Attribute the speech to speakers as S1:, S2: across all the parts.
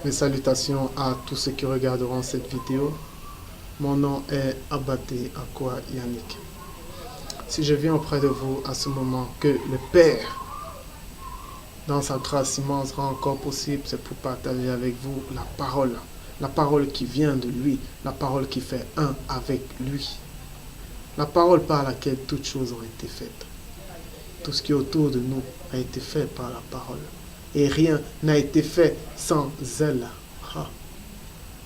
S1: Mes salutations à tous ceux qui regarderont cette vidéo. Mon nom est Abaté Akwa Yannick. Si je viens auprès de vous à ce moment que le Père, dans sa grâce immense, rend encore possible, c'est pour partager avec vous la parole qui vient de lui, la parole qui fait un avec lui, la parole par laquelle toutes choses ont été faites. Tout ce qui est autour de nous a été fait par la parole. Et rien n'a été fait sans elle.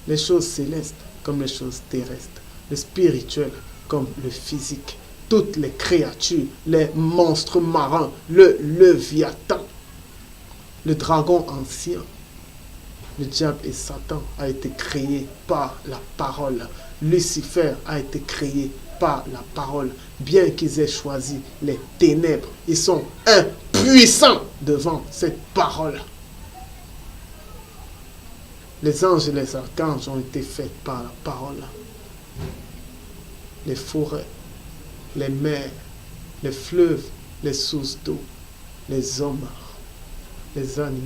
S1: Les choses célestes comme les choses terrestres, le spirituel comme le physique, toutes les créatures, les monstres marins, le Léviathan, le dragon ancien, le diable et Satan a été créé par la parole. Lucifer a été créé par la parole. Bien qu'ils aient choisi les ténèbres, ils sont impuissants devant cette parole. Les anges et les archanges ont été faits par la parole. Les forêts, les mers, les fleuves, les sources d'eau, les hommes, les animaux.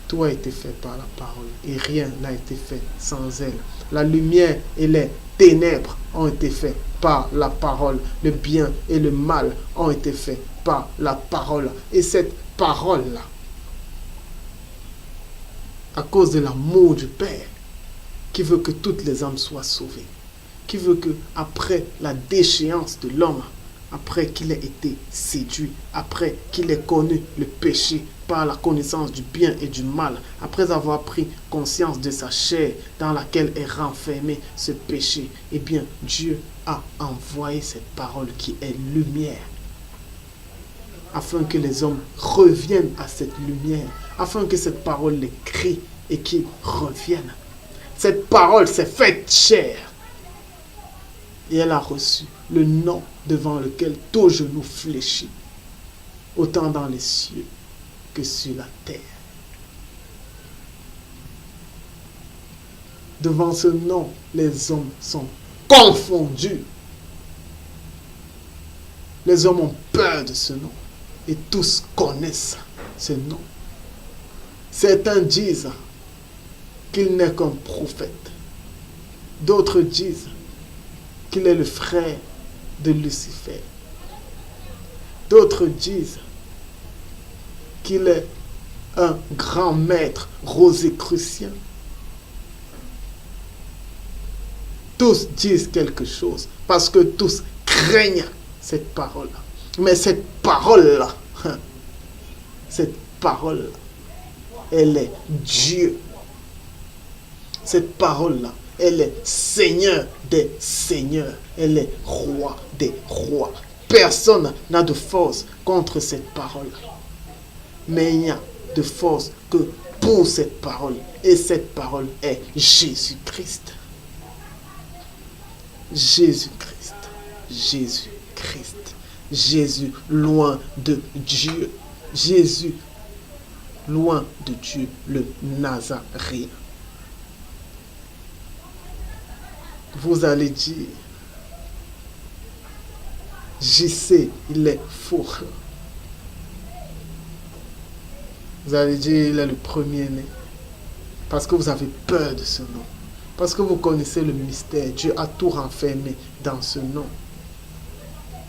S1: Tout a été fait par la parole et rien n'a été fait sans elle. La lumière et les ténèbres ont été faits par la parole. Le bien et le mal ont été faits par la parole. Et cette parole-là, à cause de l'amour du Père, qui veut que toutes les âmes soient sauvées, qui veut que après la déchéance de l'homme, après qu'il ait été séduit, après qu'il ait connu le péché par la connaissance du bien et du mal, après avoir pris conscience de sa chair dans laquelle est renfermé ce péché, eh bien Dieu a envoyé cette parole qui est lumière, afin que les hommes reviennent à cette lumière, afin que cette parole les crie et qu'ils reviennent. Cette parole s'est faite chair et elle a reçu le nom devant lequel tout genou fléchit, autant dans les cieux que sur la terre. Devant ce nom, les hommes sont confondus. Les hommes ont peur de ce nom et tous connaissent ce nom. Certains disent qu'il n'est qu'un prophète. D'autres disent qu'il est le frère de Lucifer. D'autres disent qu'il est un grand maître rosicrucien. Tous disent quelque chose parce que tous craignent cette parole. Mais cette parole-là, elle est Dieu. Cette parole-là, elle est Seigneur des seigneurs. Elle est roi des rois. Personne n'a de force contre cette parole. Mais il n'y a de force que pour cette parole. Et cette parole est Jésus-Christ. Jésus-Christ. Jésus-Christ. Jésus loin de Dieu. Jésus loin de Dieu, le Nazaréen. Vous allez dire, JC, il est faux. Vous allez dire, il est le premier-né. Parce que vous avez peur de ce nom. Parce que vous connaissez le mystère. Dieu a tout renfermé dans ce nom.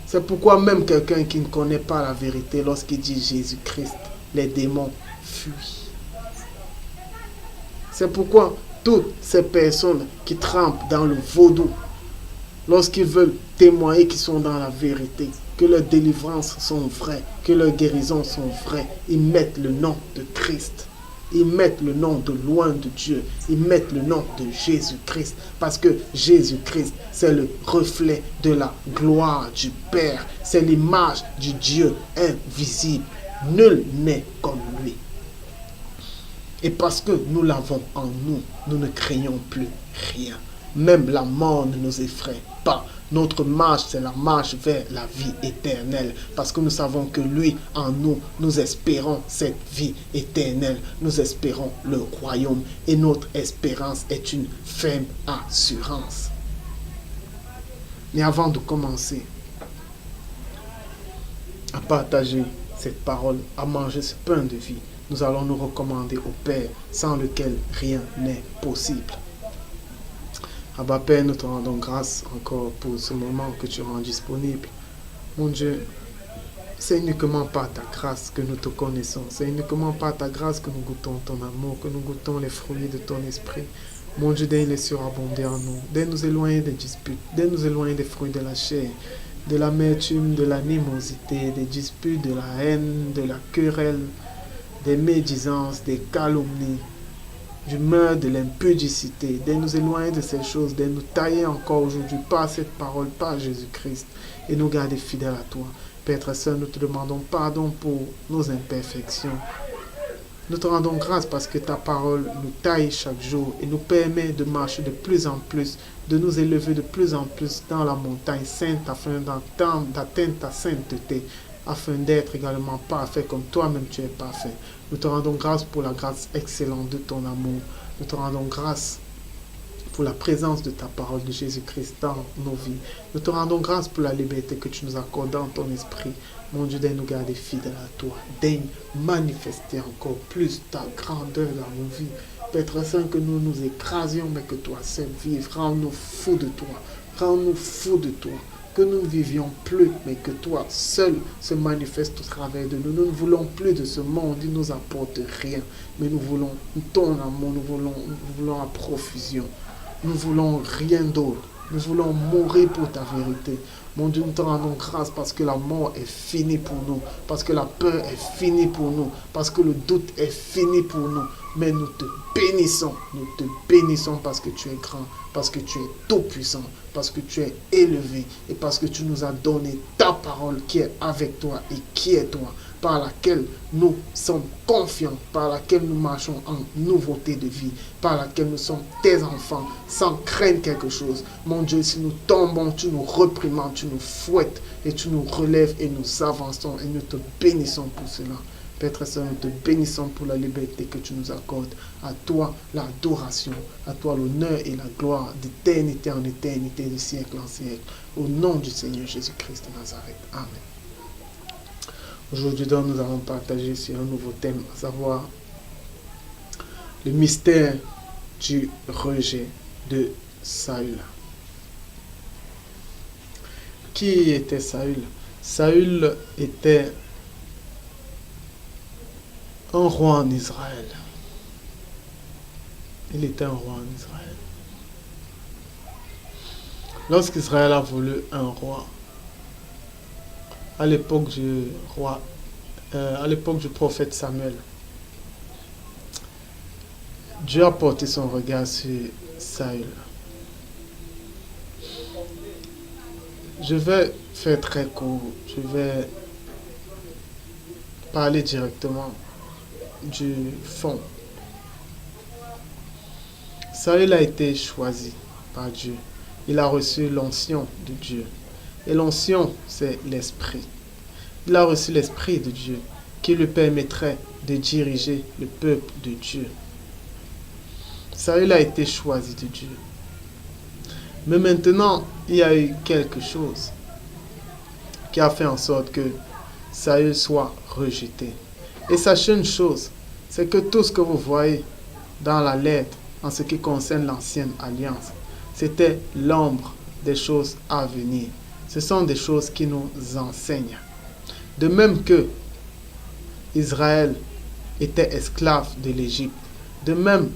S1: C'est pourquoi même quelqu'un qui ne connaît pas la vérité, lorsqu'il dit Jésus-Christ, les démons fuient. C'est pourquoi toutes ces personnes qui trempent dans le vaudou, lorsqu'ils veulent témoigner qu'ils sont dans la vérité, que leurs délivrances sont vraies, que leurs guérisons sont vraies, ils mettent le nom de Christ. Ils mettent le nom de loin de Dieu. Ils mettent le nom de Jésus-Christ. Parce que Jésus-Christ, c'est le reflet de la gloire du Père. C'est l'image du Dieu invisible. Nul n'est comme lui. Et parce que nous l'avons en nous, nous ne craignons plus rien. Même la mort ne nous effraie pas. Notre marche, c'est la marche vers la vie éternelle. Parce que nous savons que lui, en nous, nous espérons cette vie éternelle. Nous espérons le royaume. Et notre espérance est une ferme assurance. Mais avant de commencer à partager cette parole, à manger ce pain de vie, nous allons nous recommander au Père, sans lequel rien n'est possible. Abba Père, nous te rendons grâce encore pour ce moment que tu rends disponible. Mon Dieu, c'est uniquement par ta grâce que nous te connaissons. C'est uniquement par ta grâce que nous goûtons ton amour, que nous goûtons les fruits de ton esprit. Mon Dieu, dès les surabonder en nous, dès nous éloigner des disputes, dès nous éloigner des fruits de la chair, de l'amertume, de l'animosité, des disputes, de la haine, de la querelle, des médisances, des calomnies, du meurtre, de l'impudicité, dès nous éloigner de ces choses, dès nous tailler encore aujourd'hui par cette parole, par Jésus-Christ, et nous garder fidèles à toi. Père très saint, nous te demandons pardon pour nos imperfections. Nous te rendons grâce parce que ta parole nous taille chaque jour et nous permet de marcher de plus en plus, de nous élever de plus en plus dans la montagne sainte afin d'atteindre ta sainteté, afin d'être également parfait comme toi-même tu es parfait. Nous te rendons grâce pour la grâce excellente de ton amour. Nous te rendons grâce pour la présence de ta parole de Jésus-Christ dans nos vies. Nous te rendons grâce pour la liberté que tu nous accordes dans ton esprit. Mon Dieu, daigne nous garder fidèles à toi. Daigne manifester encore plus ta grandeur dans nos vies. Père très saint, que nous nous écrasions, mais que toi seul vive. Rends-nous fous de toi. Rends-nous fous de toi. Que nous ne vivions plus, mais que toi seul se manifeste au travers de nous. Nous ne voulons plus de ce monde, il ne nous apporte rien. Mais nous voulons ton amour, nous voulons la profusion. Nous voulons rien d'autre. Nous voulons mourir pour ta vérité. Mon Dieu, nous te rendons grâce parce que la mort est finie pour nous. Parce que la peur est finie pour nous. Parce que le doute est fini pour nous. Mais nous te bénissons. Nous te bénissons parce que tu es grand. Parce que tu es tout-puissant. Parce que tu es élevé. Et parce que tu nous as donné ta parole qui est avec toi et qui est toi. Par laquelle nous sommes confiants, par laquelle nous marchons en nouveauté de vie, par laquelle nous sommes tes enfants, sans craindre quelque chose. Mon Dieu, si nous tombons, tu nous reprimandes, tu nous fouettes, et tu nous relèves, et nous avançons, et nous te bénissons pour cela. Père très saint, nous te bénissons pour la liberté que tu nous accordes. À toi l'adoration, à toi l'honneur et la gloire d'éternité en éternité, de siècle en siècle. Au nom du Seigneur Jésus-Christ de Nazareth. Amen. Aujourd'hui, donc, nous allons partager sur un nouveau thème, à savoir le mystère du rejet de Saül. Qui était Saül? Saül était un roi en Israël. Il était un roi en Israël. Lorsqu'Israël a voulu un roi, à l'époque du prophète Samuel, Dieu a porté son regard sur Saül. Je vais faire très court, je vais parler directement du fond. Saül a été choisi par Dieu. Il a reçu l'onction de Dieu. Et l'onction, c'est l'esprit. Il a reçu l'esprit de Dieu qui lui permettrait de diriger le peuple de Dieu. Saül a été choisi de Dieu. Mais maintenant, il y a eu quelque chose qui a fait en sorte que Saül soit rejeté. Et sachez une chose, c'est que tout ce que vous voyez dans la lettre en ce qui concerne l'ancienne alliance, c'était l'ombre des choses à venir. Ce sont des choses qui nous enseignent. De même que Israël était esclave de l'Égypte, de même,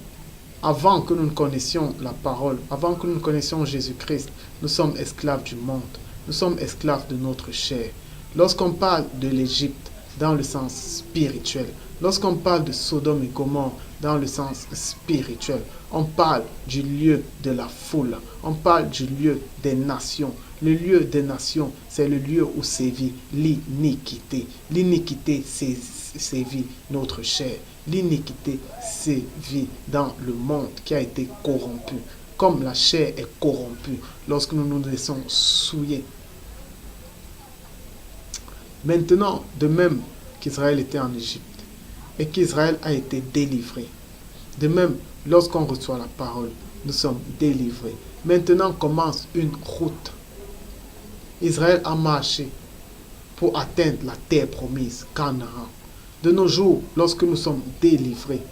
S1: avant que nous ne connaissions la parole, avant que nous ne connaissions Jésus-Christ, nous sommes esclaves du monde. Nous sommes esclaves de notre chair. Lorsqu'on parle de l'Égypte dans le sens spirituel, lorsqu'on parle de Sodome et Gomorrhe dans le sens spirituel, on parle du lieu de la foule, on parle du lieu des nations. Le lieu des nations, c'est le lieu où sévit l'iniquité. L'iniquité sévit notre chair. L'iniquité sévit dans le monde qui a été corrompu. Comme la chair est corrompue lorsque nous nous laissons souiller. Maintenant, de même qu'Israël était en Égypte et qu'Israël a été délivré, de même, lorsqu'on reçoit la parole, nous sommes délivrés. Maintenant commence une route. Israël a marché pour atteindre la terre promise, Canaan. De nos jours, lorsque nous sommes délivrés,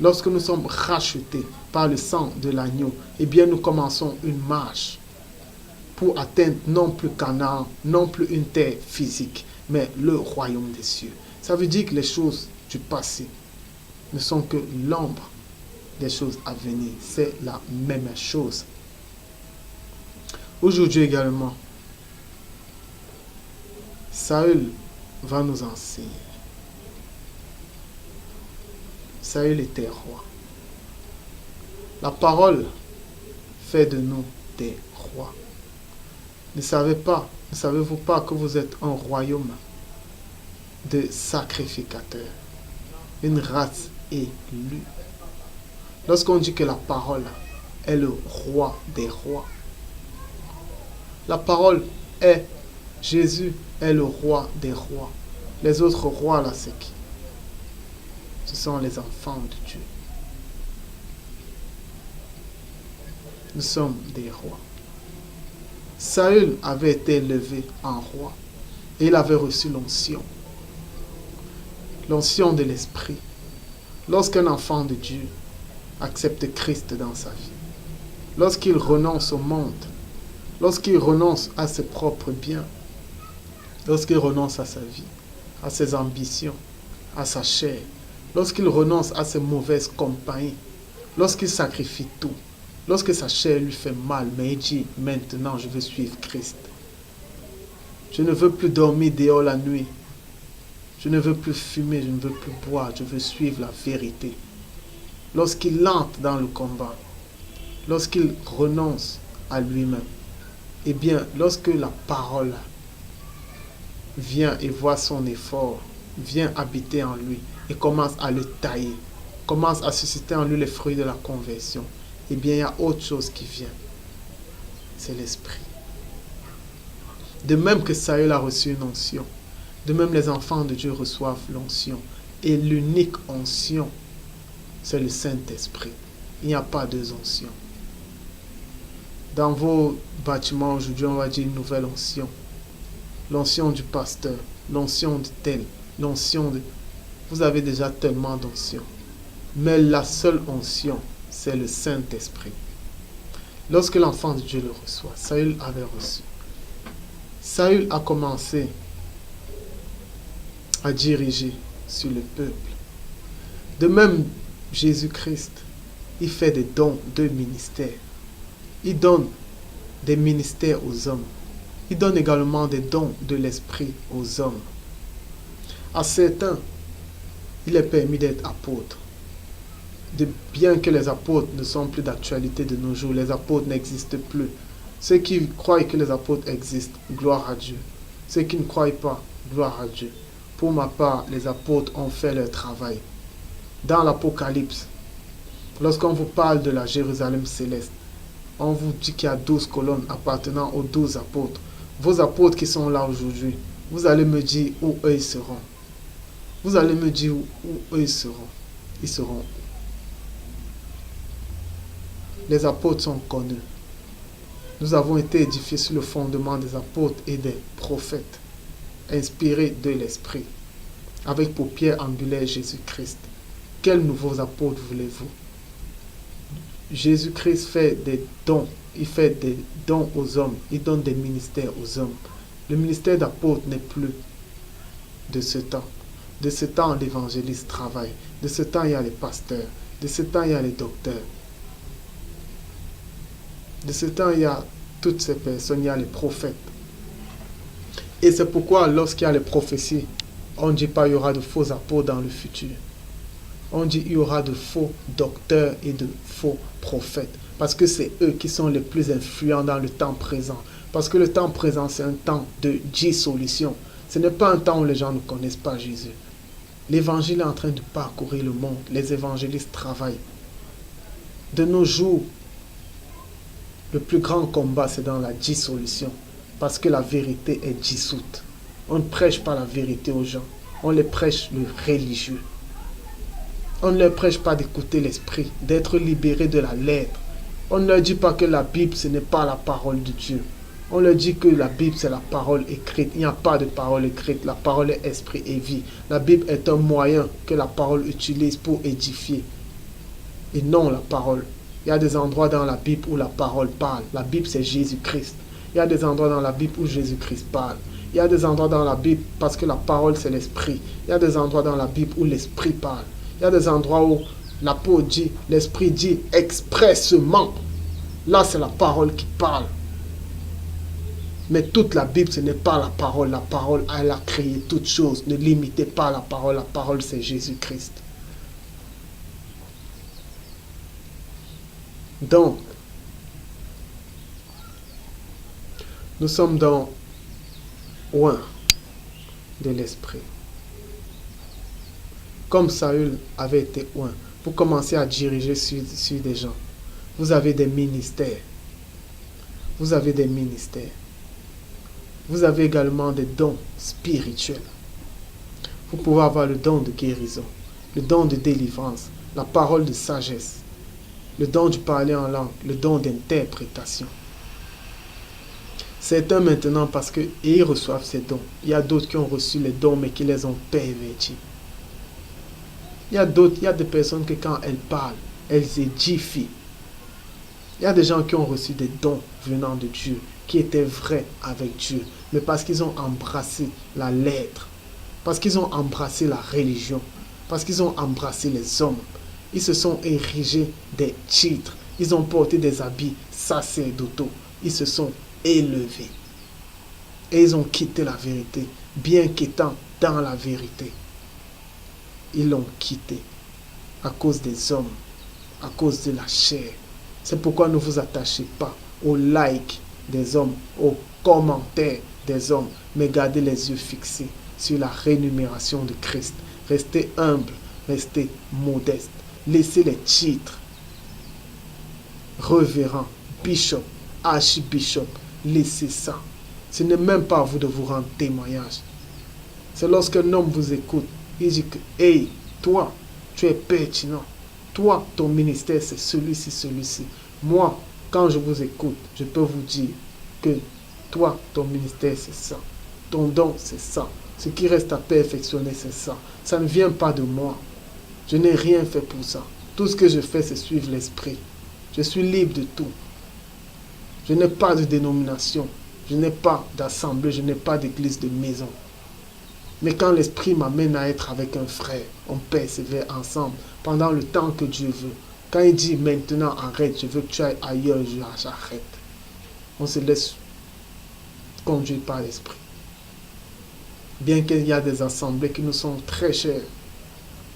S1: lorsque nous sommes rachetés par le sang de l'agneau, eh bien nous commençons une marche pour atteindre non plus Canaan, non plus une terre physique, mais le royaume des cieux. Ça veut dire que les choses du passé ne sont que l'ombre des choses à venir. C'est la même chose. Aujourd'hui également, Saül va nous enseigner. Saül était roi. La parole fait de nous des rois. Ne savez-vous pas que vous êtes un royaume de sacrificateurs, une race élue? Lorsqu'on dit que la parole est le roi des rois, la parole est Jésus est le roi des rois. Les autres rois là, c'est qui? Ce sont les enfants de Dieu. Nous sommes des rois. Saül avait été élevé en roi et il avait reçu l'onction de l'esprit. Lorsqu'un enfant de Dieu accepte Christ dans sa vie, lorsqu'il renonce au monde, lorsqu'il renonce à ses propres biens, lorsqu'il renonce à sa vie, à ses ambitions, à sa chair, lorsqu'il renonce à ses mauvaises compagnies, lorsqu'il sacrifie tout, lorsque sa chair lui fait mal, mais il dit maintenant je veux suivre Christ. Je ne veux plus dormir dehors la nuit. Je ne veux plus fumer, je ne veux plus boire, je veux suivre la vérité. Lorsqu'il entre dans le combat, lorsqu'il renonce à lui-même, eh bien, lorsque la parole vient et voit son effort, vient habiter en lui et commence à le tailler, commence à susciter en lui les fruits de la conversion, eh bien, il y a autre chose qui vient. C'est l'esprit. De même que Saül a reçu une onction, de même les enfants de Dieu reçoivent l'onction. Et l'unique onction, c'est le Saint-Esprit. Il n'y a pas deux onctions. Dans vos bâtiments aujourd'hui, on va dire une nouvelle onction. L'onction du pasteur, l'onction de tel, l'onction de... Vous avez déjà tellement d'onctions. Mais la seule onction, c'est le Saint-Esprit. Lorsque l'enfant de Dieu le reçoit, Saül avait reçu. Saül a commencé à diriger sur le peuple. De même, Jésus-Christ, il fait des dons de ministères. Il donne des ministères aux hommes. Il donne également des dons de l'esprit aux hommes. À certains, il est permis d'être apôtre. Bien que les apôtres ne sont plus d'actualité de nos jours, les apôtres n'existent plus. Ceux qui croient que les apôtres existent, gloire à Dieu. Ceux qui ne croient pas, gloire à Dieu. Pour ma part, les apôtres ont fait leur travail. Dans l'Apocalypse, lorsqu'on vous parle de la Jérusalem céleste, on vous dit qu'il y a 12 colonnes appartenant aux 12 apôtres. Vos apôtres qui sont là aujourd'hui, vous allez me dire où eux seront. Vous allez me dire où eux seront. Ils seront où? Les apôtres sont connus. Nous avons été édifiés sur le fondement des apôtres et des prophètes, inspirés de l'Esprit, avec pour pierre angulaire Jésus-Christ. Quels nouveaux apôtres voulez-vous? Jésus-Christ fait des dons. Il fait des dons aux hommes. Il donne des ministères aux hommes. Le ministère d'apôtre n'est plus de ce temps. De ce temps, l'évangéliste travaille. De ce temps, il y a les pasteurs. De ce temps, il y a les docteurs. De ce temps, il y a toutes ces personnes, il y a les prophètes. Et c'est pourquoi lorsqu'il y a les prophéties, on ne dit pas qu'il y aura de faux apôtres dans le futur. On dit qu'il y aura de faux docteurs et de faux prophètes. Parce que c'est eux qui sont les plus influents dans le temps présent. Parce que le temps présent, c'est un temps de dissolution. Ce n'est pas un temps où les gens ne connaissent pas Jésus. L'évangile est en train de parcourir le monde. Les évangélistes travaillent. De nos jours, le plus grand combat, c'est dans la dissolution. Parce que la vérité est dissoute. On ne prêche pas la vérité aux gens. On les prêche le religieux. On ne leur prêche pas d'écouter l'esprit, d'être libéré de la lettre. On ne leur dit pas que la Bible, ce n'est pas la parole de Dieu. On leur dit que la Bible, c'est la parole écrite. Il n'y a pas de parole écrite. La parole est esprit et vie. La Bible est un moyen que la parole utilise pour édifier. Et non la parole. Il y a des endroits dans la Bible où la parole parle. La Bible, c'est Jésus-Christ. Il y a des endroits dans la Bible où Jésus-Christ parle. Il y a des endroits dans la Bible parce que la parole, c'est l'esprit. Il y a des endroits dans la Bible où l'esprit parle. Il y a des endroits où l'apôtre dit, l'esprit dit expressément. Là, c'est la parole qui parle. Mais toute la Bible, ce n'est pas la parole. La parole, elle a créé toutes choses. Ne limitez pas la parole. La parole, c'est Jésus-Christ. Donc, nous sommes dans oint de l'esprit. Comme Saül avait été oint, vous commencez à diriger sur des gens. Vous avez des ministères. Vous avez des ministères. Vous avez également des dons spirituels. Vous pouvez avoir le don de guérison, le don de délivrance, la parole de sagesse, le don de parler en langue, le don d'interprétation. Certains maintenant, parce qu'ils reçoivent ces dons. Il y a d'autres qui ont reçu les dons, mais qui les ont pervertis. Il y a des personnes que quand elles parlent, elles édifient. Il y a des gens qui ont reçu des dons venant de Dieu, qui étaient vrais avec Dieu, mais parce qu'ils ont embrassé la lettre, parce qu'ils ont embrassé la religion, parce qu'ils ont embrassé les hommes, ils se sont érigés des titres, ils ont porté des habits sacerdotaux, ils se sont élevés. Et ils ont quitté la vérité, bien qu'étant dans la vérité. Ils l'ont quitté à cause des hommes, à cause de la chair. C'est pourquoi ne vous attachez pas aux likes des hommes, aux commentaires des hommes, mais gardez les yeux fixés sur la rémunération de Christ. Restez humble, restez modeste. Laissez les titres. Révérend, bishop, archbishop, laissez ça. Ce n'est même pas à vous de vous rendre témoignage. C'est lorsqu'un homme vous écoute, il dit que, hey, toi, tu es pertinent. Toi, ton ministère, c'est celui-ci, celui-ci. Moi, quand je vous écoute, je peux vous dire que toi, ton ministère, c'est ça. Ton don, c'est ça. Ce qui reste à perfectionner, c'est ça. Ça ne vient pas de moi. Je n'ai rien fait pour ça. Tout ce que je fais, c'est suivre l'esprit. Je suis libre de tout. Je n'ai pas de dénomination. Je n'ai pas d'assemblée. Je n'ai pas d'église de maison. Mais quand l'esprit m'amène à être avec un frère, on persévère ensemble pendant le temps que Dieu veut. Quand il dit maintenant arrête, je veux que tu ailles ailleurs, j'arrête. On se laisse conduire par l'esprit. Bien qu'il y a des assemblées qui nous sont très chères.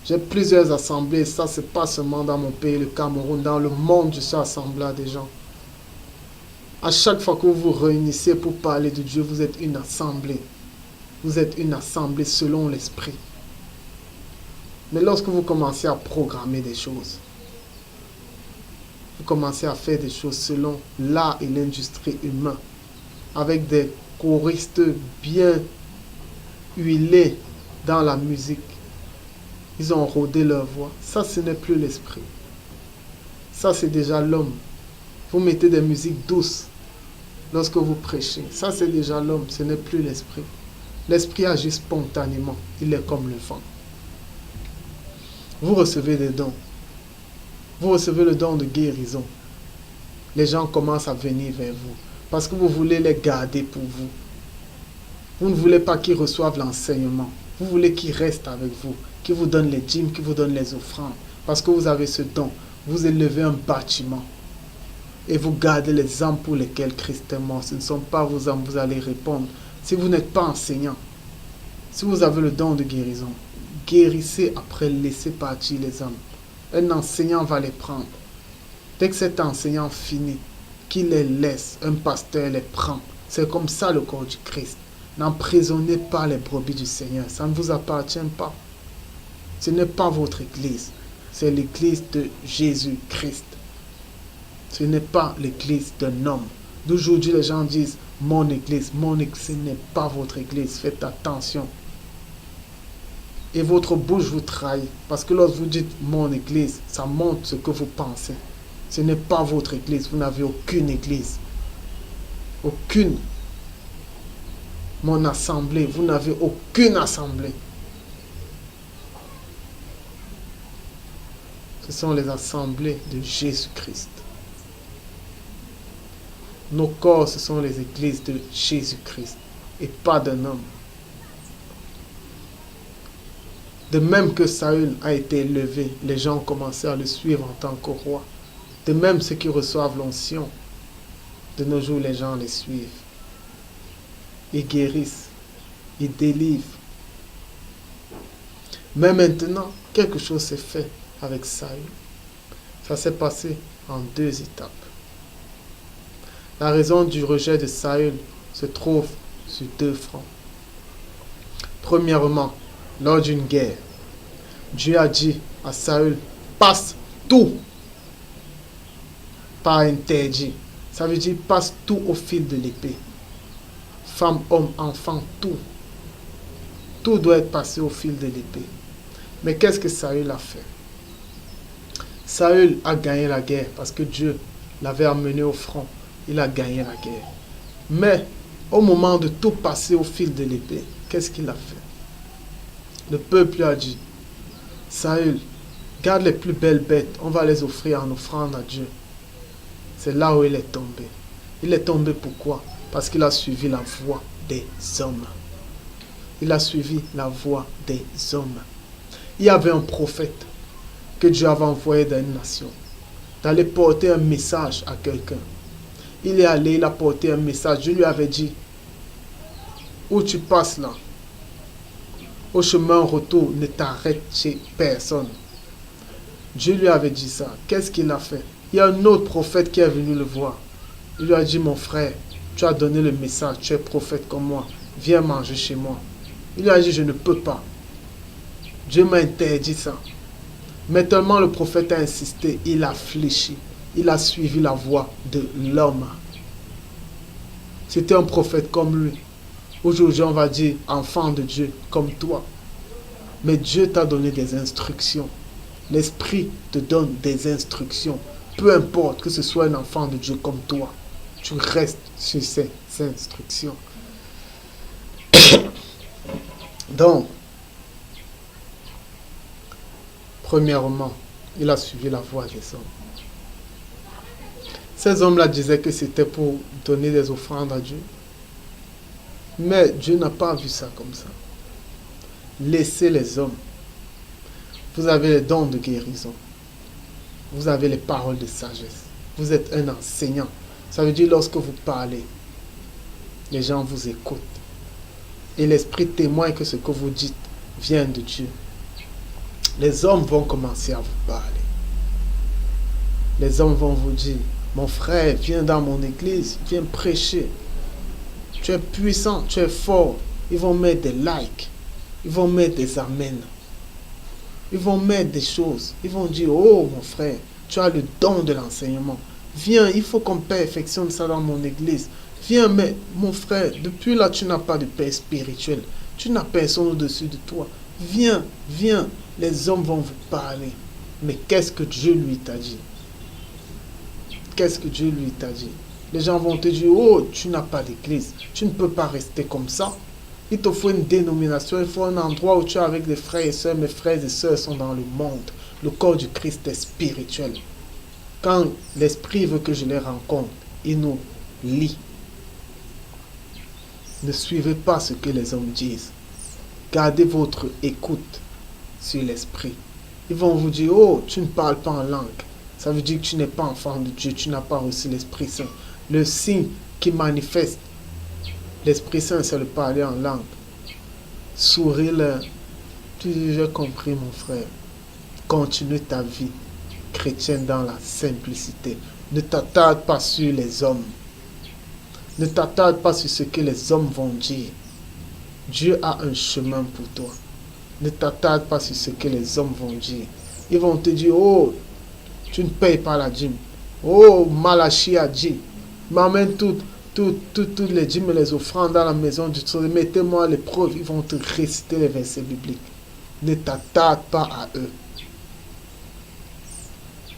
S1: J'ai plusieurs assemblées, ça c'est pas seulement dans mon pays, le Cameroun, dans le monde je suis assemblé à des gens. À chaque fois que vous vous réunissez pour parler de Dieu, vous êtes une assemblée. Vous êtes une assemblée selon l'esprit. Mais lorsque vous commencez à programmer des choses, vous commencez à faire des choses selon l'art et l'industrie humaine, avec des choristes bien huilés dans la musique. Ils ont rodé leur voix. Ça, ce n'est plus l'esprit. Ça, c'est déjà l'homme. Vous mettez des musiques douces lorsque vous prêchez. Ça, c'est déjà l'homme. Ce n'est plus l'esprit. L'esprit agit spontanément. Il est comme le vent. Vous recevez des dons. Vous recevez le don de guérison. Les gens commencent à venir vers vous. Parce que vous voulez les garder pour vous. Vous ne voulez pas qu'ils reçoivent l'enseignement. Vous voulez qu'ils restent avec vous. Qu'ils vous donnent les dîmes, qu'ils vous donnent les offrandes. Parce que vous avez ce don. Vous élevez un bâtiment. Et vous gardez les âmes pour lesquelles Christ est mort. Ce ne sont pas vos âmes, vous allez répondre. Si vous n'êtes pas enseignant, si vous avez le don de guérison, guérissez après laisser partir les âmes. Un enseignant va les prendre. Dès que cet enseignant finit, qu'il les laisse, un pasteur les prend. C'est comme ça le corps du Christ. N'emprisonnez pas les brebis du Seigneur. Ça ne vous appartient pas. Ce n'est pas votre église. C'est l'église de Jésus-Christ. Ce n'est pas l'église d'un homme. D'aujourd'hui, les gens disent mon église. Mon église, ce n'est pas votre église. Faites attention. Et votre bouche vous trahit. Parce que lorsque vous dites mon église, ça montre ce que vous pensez. Ce n'est pas votre église. Vous n'avez aucune église. Aucune. Mon assemblée, vous n'avez aucune assemblée. Ce sont les assemblées de Jésus-Christ. Nos corps, ce sont les églises de Jésus-Christ et pas d'un homme. De même que Saül a été élevé, les gens ont commencé à le suivre en tant que roi. De même, ceux qui reçoivent l'onction, de nos jours, les gens les suivent. Ils guérissent, ils délivrent. Mais maintenant, quelque chose s'est fait avec Saül. Ça s'est passé en 2 étapes. La raison du rejet de Saül se trouve sur 2 fronts. Premièrement, lors d'une guerre, Dieu a dit à Saül, passe tout par interdit. Ça veut dire passe tout au fil de l'épée. Femme, homme, enfant, tout. Tout doit être passé au fil de l'épée. Mais qu'est-ce que Saül a fait? Saül a gagné la guerre parce que Dieu l'avait amené au front. Il a gagné la guerre. Mais au moment de tout passer au fil de l'épée, qu'est-ce qu'il a fait? Le peuple lui a dit, Saül, garde les plus belles bêtes, on va les offrir en offrande à Dieu. C'est là où il est tombé. Il est tombé pourquoi? Parce qu'il a suivi la voie des hommes. Il a suivi la voie des hommes. Il y avait un prophète que Dieu avait envoyé dans une nation, d'aller porter un message à quelqu'un. Il est allé, il a porté un message. Dieu lui avait dit, où tu passes là, au chemin retour, ne t'arrête chez personne. Dieu lui avait dit ça. Qu'est-ce qu'il a fait? Il y a un autre prophète qui est venu le voir. Il lui a dit, mon frère, tu as donné le message, tu es prophète comme moi, viens manger chez moi. Il lui a dit, je ne peux pas. Dieu m'a interdit ça. Mais tellement le prophète a insisté, il a fléchi. Il a suivi la voie de l'homme. C'était un prophète comme lui. Aujourd'hui, on va dire enfant de Dieu, comme toi. Mais Dieu t'a donné des instructions. L'Esprit te donne des instructions. Peu importe que ce soit un enfant de Dieu comme toi, tu restes sur ces instructions. Donc, premièrement, il a suivi la voie des hommes. Ces hommes-là disaient que c'était pour donner des offrandes à Dieu. Mais Dieu n'a pas vu ça comme ça. Laissez les hommes. Vous avez les dons de guérison. Vous avez les paroles de sagesse. Vous êtes un enseignant. Ça veut dire lorsque vous parlez, les gens vous écoutent. Et l'Esprit témoigne que ce que vous dites vient de Dieu. Les hommes vont commencer à vous parler. Les hommes vont vous dire, mon frère, viens dans mon église, viens prêcher. Tu es puissant, tu es fort. Ils vont mettre des likes. Ils vont mettre des amens. Ils vont mettre des choses. Ils vont dire, oh mon frère, tu as le don de l'enseignement. Viens, il faut qu'on perfectionne ça dans mon église. Viens, mais mon frère, depuis là, tu n'as pas de paix spirituelle. Tu n'as personne au-dessus de toi. Viens, viens. Les hommes vont vous parler. Mais qu'est-ce que Dieu lui t'a dit? Qu'est-ce que Dieu lui t'a dit? Les gens vont te dire, oh, tu n'as pas d'église. Tu ne peux pas rester comme ça. Il te faut une dénomination, il faut un endroit où tu es avec des frères et sœurs. Mes frères et sœurs sont dans le monde. Le corps du Christ est spirituel. Quand l'Esprit veut que je les rencontre, il nous lie. Ne suivez pas ce que les hommes disent. Gardez votre écoute sur l'Esprit. Ils vont vous dire, oh, tu ne parles pas en langue. Ça veut dire que tu n'es pas enfant de Dieu, tu n'as pas reçu l'Esprit Saint. Le signe qui manifeste l'Esprit Saint, c'est le parler en langue. Souris-leur. Tu dis, j'ai compris mon frère. Continue ta vie chrétienne dans la simplicité. Ne t'attarde pas sur les hommes. Ne t'attarde pas sur ce que les hommes vont dire. Dieu a un chemin pour toi. Ne t'attarde pas sur ce que les hommes vont dire. Ils vont te dire, oh, tu ne payes pas la dîme. Oh, Malachi a dit, m'amène toutes les dîmes et les offrandes dans la maison du trésor. Mettez-moi l'épreuve. Ils vont te réciter les versets bibliques. Ne t'attarde pas à eux.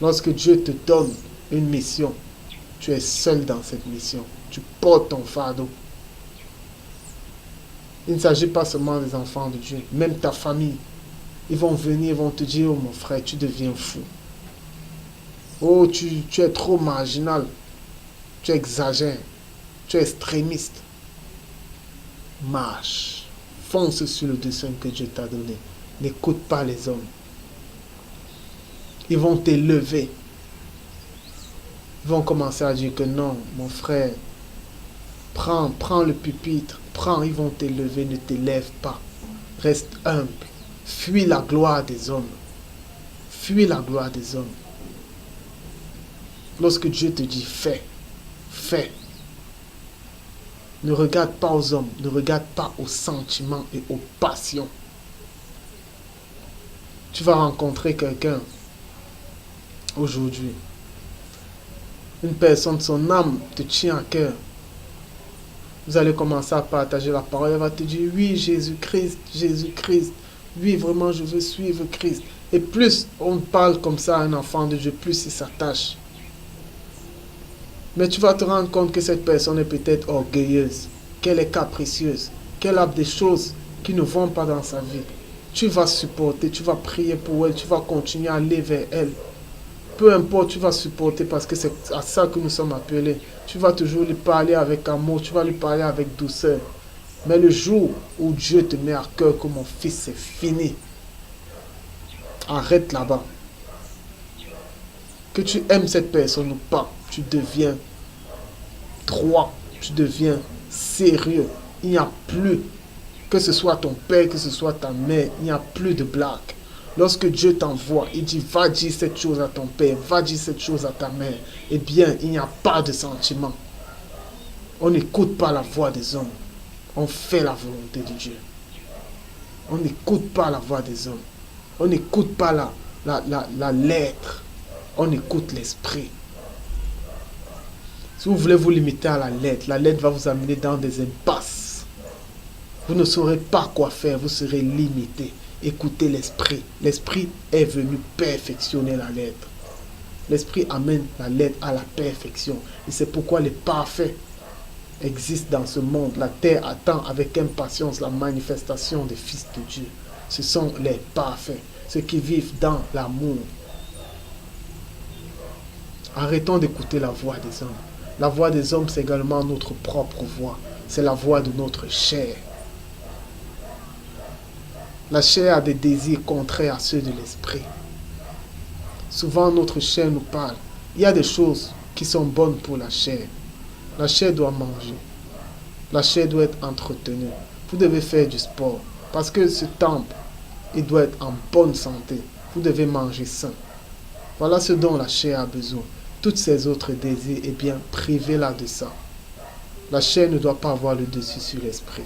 S1: Lorsque Dieu te donne une mission, tu es seul dans cette mission. Tu portes ton fardeau. Il ne s'agit pas seulement des enfants de Dieu, même ta famille. Ils vont venir, ils vont te dire, oh mon frère, tu deviens fou. Oh, tu es trop marginal. Tu exagères. Tu es extrémiste. Marche. Fonce sur le dessein que Dieu t'a donné. N'écoute pas les hommes. Ils vont t'élever. Ils vont commencer à dire que non, mon frère, prends le pupitre. Prends, ils vont t'élever, ne t'élève pas. Reste humble. Fuis la gloire des hommes. Fuis la gloire des hommes. Lorsque Dieu te dit fais, fais. Ne regarde pas aux hommes, ne regarde pas aux sentiments et aux passions. Tu vas rencontrer quelqu'un aujourd'hui. Une personne, son âme te tient à cœur. Vous allez commencer à partager la parole. Elle va te dire, oui, Jésus-Christ, Jésus-Christ. Oui, vraiment, je veux suivre Christ. Et plus on parle comme ça à un enfant de Dieu, plus il s'attache. Mais tu vas te rendre compte que cette personne est peut-être orgueilleuse, qu'elle est capricieuse, qu'elle a des choses qui ne vont pas dans sa vie. Tu vas supporter, tu vas prier pour elle, tu vas continuer à aller vers elle. Peu importe, tu vas supporter parce que c'est à ça que nous sommes appelés. Tu vas toujours lui parler avec amour, tu vas lui parler avec douceur. Mais le jour où Dieu te met à cœur que mon fils, c'est fini. Arrête là-bas. Que tu aimes cette personne ou pas, tu deviens droit, tu deviens sérieux. Il n'y a plus, que ce soit ton père, que ce soit ta mère, il n'y a plus de blague. Lorsque Dieu t'envoie, il dit va dire cette chose à ton père, va dire cette chose à ta mère. Eh bien, il n'y a pas de sentiment. On n'écoute pas la voix des hommes. On fait la volonté de Dieu. On n'écoute pas la voix des hommes. On n'écoute pas la lettre. On écoute l'esprit. Si vous voulez vous limiter à la lettre va vous amener dans des impasses. Vous ne saurez pas quoi faire, vous serez limité. Écoutez l'esprit. L'esprit est venu perfectionner la lettre. L'esprit amène la lettre à la perfection. Et c'est pourquoi les parfaits existent dans ce monde. La terre attend avec impatience la manifestation des fils de Dieu. Ce sont les parfaits, ceux qui vivent dans l'amour. Arrêtons d'écouter la voix des hommes. La voix des hommes, c'est également notre propre voix. C'est la voix de notre chair. La chair a des désirs contraires à ceux de l'esprit. Souvent, notre chair nous parle. Il y a des choses qui sont bonnes pour la chair. La chair doit manger. La chair doit être entretenue. Vous devez faire du sport. Parce que ce temple, il doit être en bonne santé. Vous devez manger sain. Voilà ce dont la chair a besoin. Toutes ces autres désirs, eh bien, privez-la de ça. La chair ne doit pas avoir le dessus sur l'esprit.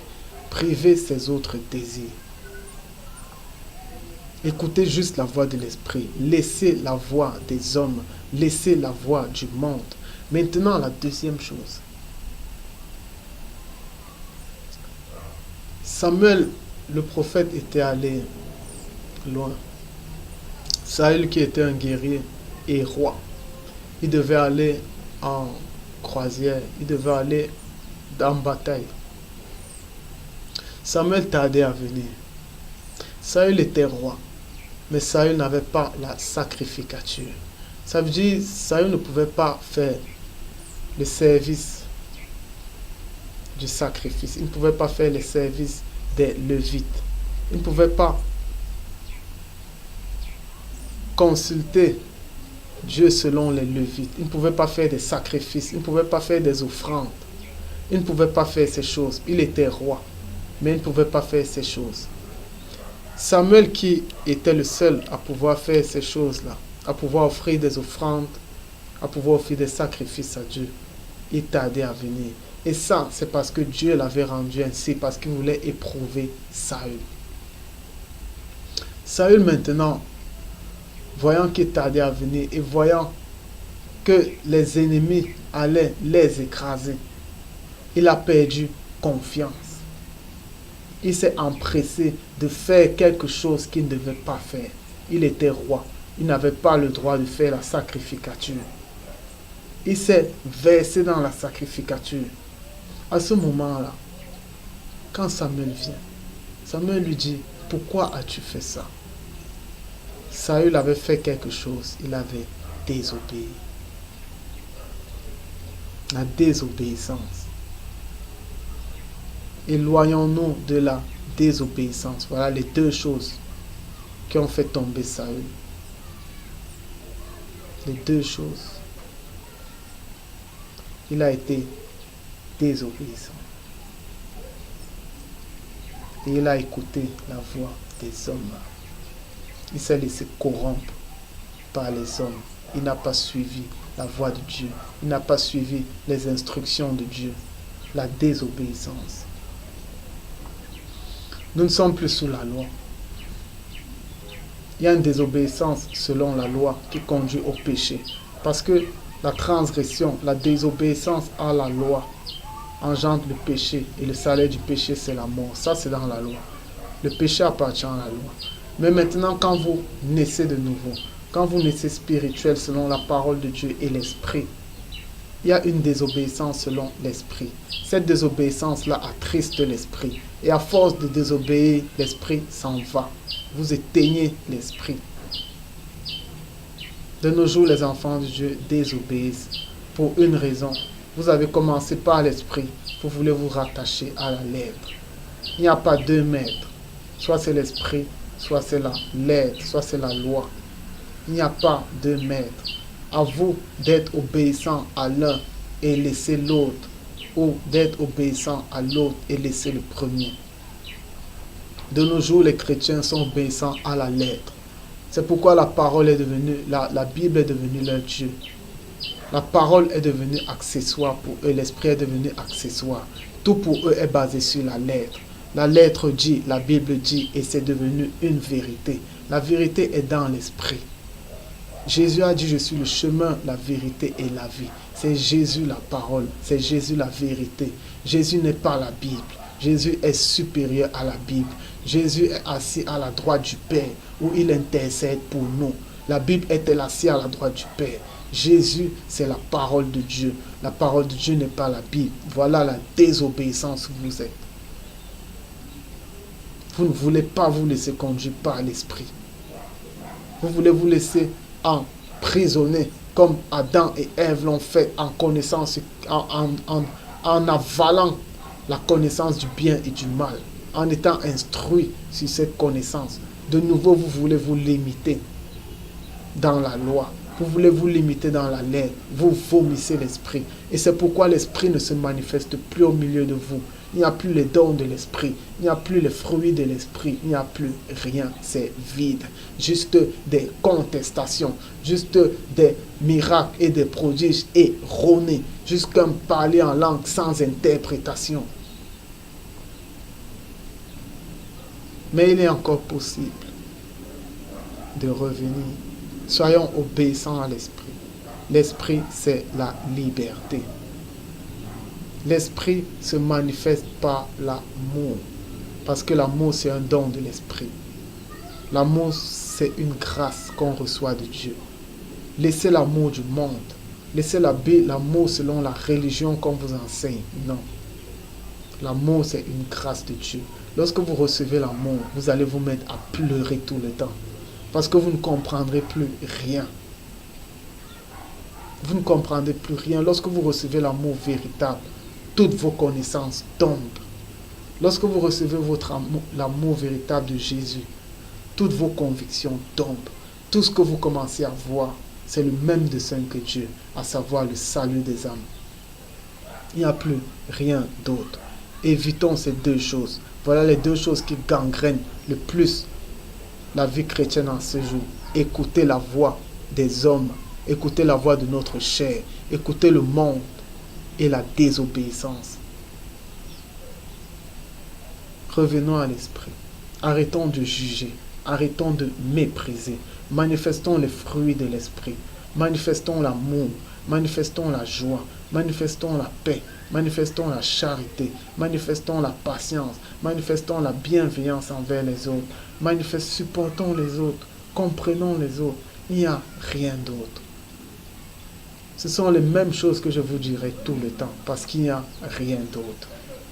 S1: Privez ces autres désirs. Écoutez juste la voix de l'esprit. Laissez la voix des hommes. Laissez la voix du monde. Maintenant, la deuxième chose. Samuel, le prophète, était allé loin. Saül, qui était un guerrier et roi, il devait aller en croisière. Il devait aller en bataille. Samuel tardait à venir. Saül était roi. Mais Saül n'avait pas la sacrificature. Ça veut dire que Saül ne pouvait pas faire le service du sacrifice. Il ne pouvait pas faire le service des Lévites. Il ne pouvait pas consulter Dieu selon les Lévites. Il ne pouvait pas faire des sacrifices. Il ne pouvait pas faire des offrandes. Il ne pouvait pas faire ces choses. Il était roi. Mais il ne pouvait pas faire ces choses. Samuel, qui était le seul à pouvoir faire ces choses-là, à pouvoir offrir des offrandes, à pouvoir offrir des sacrifices à Dieu, il tardait à venir. Et ça, c'est parce que Dieu l'avait rendu ainsi, parce qu'il voulait éprouver Saül. Saül maintenant, voyant qu'il tardait à venir et voyant que les ennemis allaient les écraser, il a perdu confiance. Il s'est empressé de faire quelque chose qu'il ne devait pas faire. Il était roi. Il n'avait pas le droit de faire la sacrificature. Il s'est versé dans la sacrificature. À ce moment-là, quand Samuel vient, Samuel lui dit, pourquoi as-tu fait ça? Saül avait fait quelque chose, il avait désobéi. La désobéissance. Éloignons-nous de la désobéissance. Voilà les deux choses qui ont fait tomber Saül. Les deux choses. Il a été désobéissant. Et il a écouté la voix des hommes. Il s'est laissé corrompre par les hommes. Il n'a pas suivi la voix de Dieu. Il n'a pas suivi les instructions de Dieu. La désobéissance. Nous ne sommes plus sous la loi. Il y a une désobéissance selon la loi qui conduit au péché. Parce que la transgression, la désobéissance à la loi engendre le péché. Et le salaire du péché, c'est la mort. Ça, c'est dans la loi. Le péché appartient à la loi. Mais maintenant, quand vous naissez de nouveau, quand vous naissez spirituel selon la parole de Dieu et l'esprit, il y a une désobéissance selon l'esprit. Cette désobéissance-là attriste l'esprit. Et à force de désobéir, l'esprit s'en va. Vous éteignez l'esprit. De nos jours, les enfants de Dieu désobéissent pour une raison. Vous avez commencé par l'esprit. Vous voulez vous rattacher à la lettre. Il n'y a pas deux maîtres. Soit c'est l'esprit, soit c'est la lettre, soit c'est la loi. Il n'y a pas deux maîtres. À vous d'être obéissant à l'un et laisser l'autre, ou d'être obéissant à l'autre et laisser le premier. De nos jours, les chrétiens sont obéissants à la lettre. C'est pourquoi la parole est devenue, la Bible est devenue leur Dieu. La parole est devenue accessoire pour eux, l'esprit est devenu accessoire. Tout pour eux est basé sur la lettre. La lettre dit, la Bible dit, et c'est devenu une vérité. La vérité est dans l'esprit. Jésus a dit, je suis le chemin, la vérité et la vie. C'est Jésus la parole, c'est Jésus la vérité. Jésus n'est pas la Bible. Jésus est supérieur à la Bible. Jésus est assis à la droite du Père, où il intercède pour nous. La Bible est-elle assise à la droite du Père? Jésus, c'est la parole de Dieu. La parole de Dieu n'est pas la Bible. Voilà la désobéissance que vous êtes. Vous ne voulez pas vous laisser conduire par l'esprit. Vous voulez vous laisser emprisonner comme Adam et Ève l'ont fait en connaissance, en avalant la connaissance du bien et du mal, en étant instruit sur cette connaissance. De nouveau, vous voulez vous limiter dans la loi. Vous voulez vous limiter dans la lettre. Vous vomissez l'esprit. Et c'est pourquoi l'esprit ne se manifeste plus au milieu de vous. Il n'y a plus les dons de l'esprit. Il n'y a plus les fruits de l'esprit. Il n'y a plus rien. C'est vide. Juste des contestations. Juste des miracles et des prodiges erronés. Juste comme parler en langue sans interprétation. Mais il est encore possible de revenir. Soyons obéissants à l'esprit. L'esprit, c'est la liberté. L'esprit se manifeste par l'amour. Parce que l'amour, c'est un don de l'esprit. L'amour, c'est une grâce qu'on reçoit de Dieu. Laissez l'amour du monde. Laissez l'amour selon la religion qu'on vous enseigne. Non. L'amour, c'est une grâce de Dieu. Lorsque vous recevez l'amour, vous allez vous mettre à pleurer tout le temps. Parce que vous ne comprendrez plus rien. Vous ne comprendrez plus rien. Lorsque vous recevez l'amour véritable, toutes vos connaissances tombent. Lorsque vous recevez l'amour véritable de Jésus, toutes vos convictions tombent. Tout ce que vous commencez à voir, c'est le même dessein que Dieu, à savoir le salut des âmes. Il n'y a plus rien d'autre. Évitons ces deux choses. Voilà les deux choses qui gangrènent le plus la vie chrétienne en ce jour. Écoutez la voix des hommes, écoutez la voix de notre chair, écoutez le monde et la désobéissance. Revenons à l'esprit. Arrêtons de juger, arrêtons de mépriser. Manifestons les fruits de l'esprit. Manifestons l'amour, manifestons la joie, manifestons la paix, manifestons la charité, manifestons la patience, manifestons la bienveillance envers les autres, supportons les autres, comprenons les autres. Il n'y a rien d'autre. Ce sont les mêmes choses que je vous dirai tout le temps, parce qu'il n'y a rien d'autre.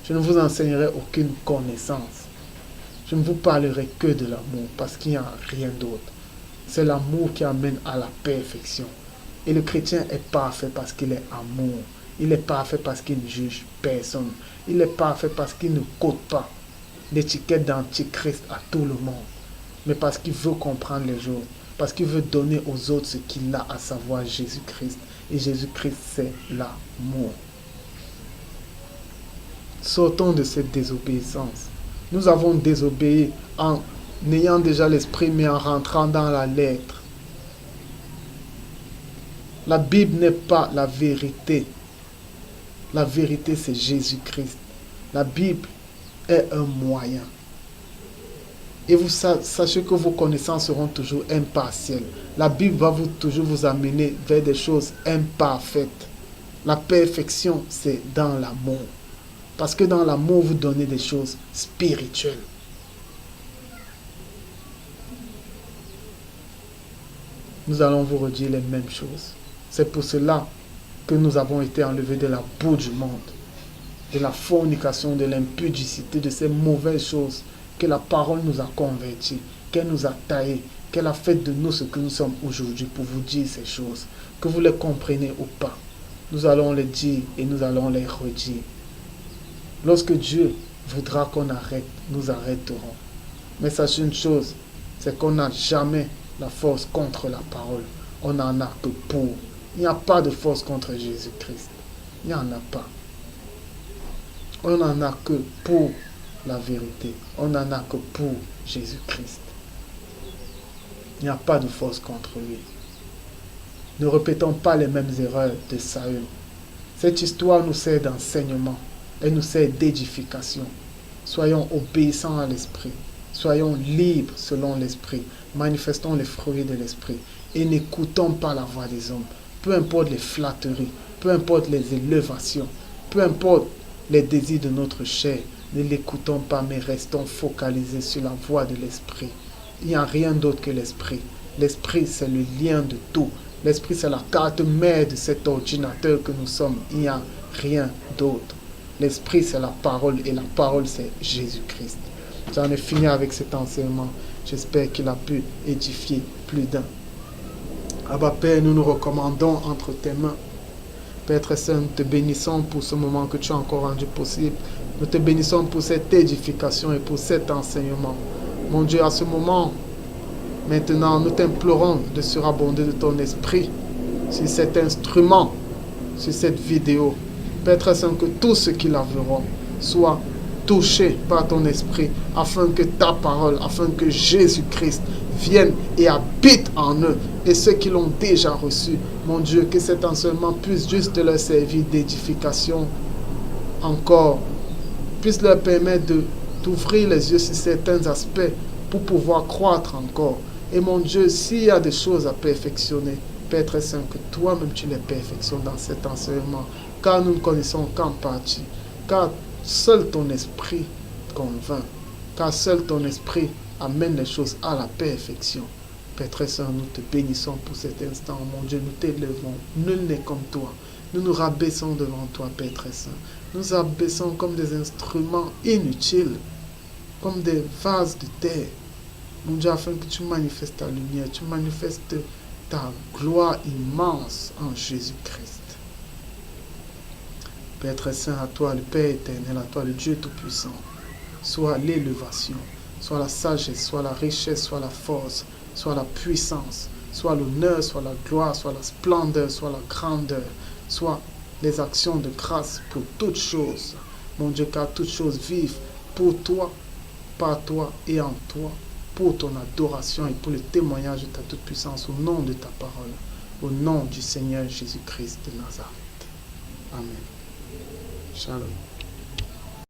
S1: Je ne vous enseignerai aucune connaissance. Je ne vous parlerai que de l'amour, parce qu'il n'y a rien d'autre. C'est l'amour qui amène à la perfection. Et le chrétien est parfait parce qu'il est amour. Il est parfait parce qu'il ne juge personne. Il est parfait parce qu'il ne cote pas l'étiquette d'antichrist à tout le monde. Mais parce qu'il veut comprendre les autres. Parce qu'il veut donner aux autres ce qu'il a, à savoir Jésus-Christ. Et Jésus-Christ, c'est l'amour. Sortons de cette désobéissance. Nous avons désobéi en n'ayant déjà l'esprit, mais en rentrant dans la lettre. La Bible n'est pas la vérité. La vérité, c'est Jésus-Christ. La Bible est un moyen. Et vous sachez que vos connaissances seront toujours impartielles. La Bible va toujours vous amener vers des choses imparfaites. La perfection, c'est dans l'amour. Parce que dans l'amour, vous donnez des choses spirituelles. Nous allons vous redire les mêmes choses. C'est pour cela que nous avons été enlevés de la boue du monde, de la fornication, de l'impudicité, de ces mauvaises choses, que la parole nous a convertis, qu'elle nous a taillés, qu'elle a fait de nous ce que nous sommes aujourd'hui pour vous dire ces choses, que vous les comprenez ou pas. Nous allons les dire et nous allons les redire. Lorsque Dieu voudra qu'on arrête, nous arrêterons. Mais sachez une chose, c'est qu'on n'a jamais la force contre la parole. On n'en a que pour. Il n'y a pas de force contre Jésus-Christ. Il n'y en a pas. On n'en a que pour la vérité. On n'en a que pour Jésus-Christ. Il n'y a pas de force contre lui. Ne répétons pas les mêmes erreurs de Saül. Cette histoire nous sert d'enseignement. Elle nous sert d'édification. Soyons obéissants à l'esprit. Soyons libres selon l'esprit. Manifestons les fruits de l'esprit. Et n'écoutons pas la voix des hommes. Peu importe les flatteries, peu importe les élévations, peu importe les désirs de notre chair, ne l'écoutons pas, mais restons focalisés sur la voix de l'esprit. Il n'y a rien d'autre que l'esprit. L'esprit, c'est le lien de tout. L'esprit, c'est la carte mère de cet ordinateur que nous sommes. Il n'y a rien d'autre. L'esprit, c'est la parole, et la parole, c'est Jésus-Christ. J'en ai fini avec cet enseignement. J'espère qu'il a pu édifier plus d'un. Abba Père, nous nous recommandons entre tes mains. Père très saint, nous te bénissons pour ce moment que tu as encore rendu possible. Nous te bénissons pour cette édification et pour cet enseignement. Mon Dieu, à ce moment, maintenant, nous t'implorons de surabonder de ton esprit sur cet instrument, sur cette vidéo. Père très saint, que tous ceux qui la verront soient touchés par ton esprit, afin que ta parole, afin que Jésus-Christ vienne et habite en eux. Et ceux qui l'ont déjà reçu, mon Dieu, que cet enseignement puisse juste leur servir d'édification encore, puisse leur permettre d'ouvrir les yeux sur certains aspects pour pouvoir croître encore. Et mon Dieu, s'il y a des choses à perfectionner, Père très saint, que toi-même tu les perfectionnes dans cet enseignement, car nous ne connaissons qu'en partie, car seul ton esprit convainc, car seul ton esprit amène les choses à la perfection. Père très saint, nous te bénissons pour cet instant, mon Dieu, nous t'élevons, nul n'est comme toi. Nous nous rabaissons devant toi, Père très saint. Nous nous abaissons comme des instruments inutiles, comme des vases de terre. Mon Dieu, afin que tu manifestes ta lumière, tu manifestes ta gloire immense en Jésus-Christ. Père très saint, à toi le Père éternel, à toi le Dieu tout-puissant, soit l'élévation, soit la sagesse, soit la richesse, soit la force, soit la puissance, soit l'honneur, soit la gloire, soit la splendeur, soit la grandeur, soit les actions de grâce pour toutes choses. Mon Dieu, car toutes choses vivent pour toi, par toi et en toi, pour ton adoration et pour le témoignage de ta toute-puissance, au nom de ta parole, au nom du Seigneur Jésus-Christ de Nazareth. Amen. Shalom.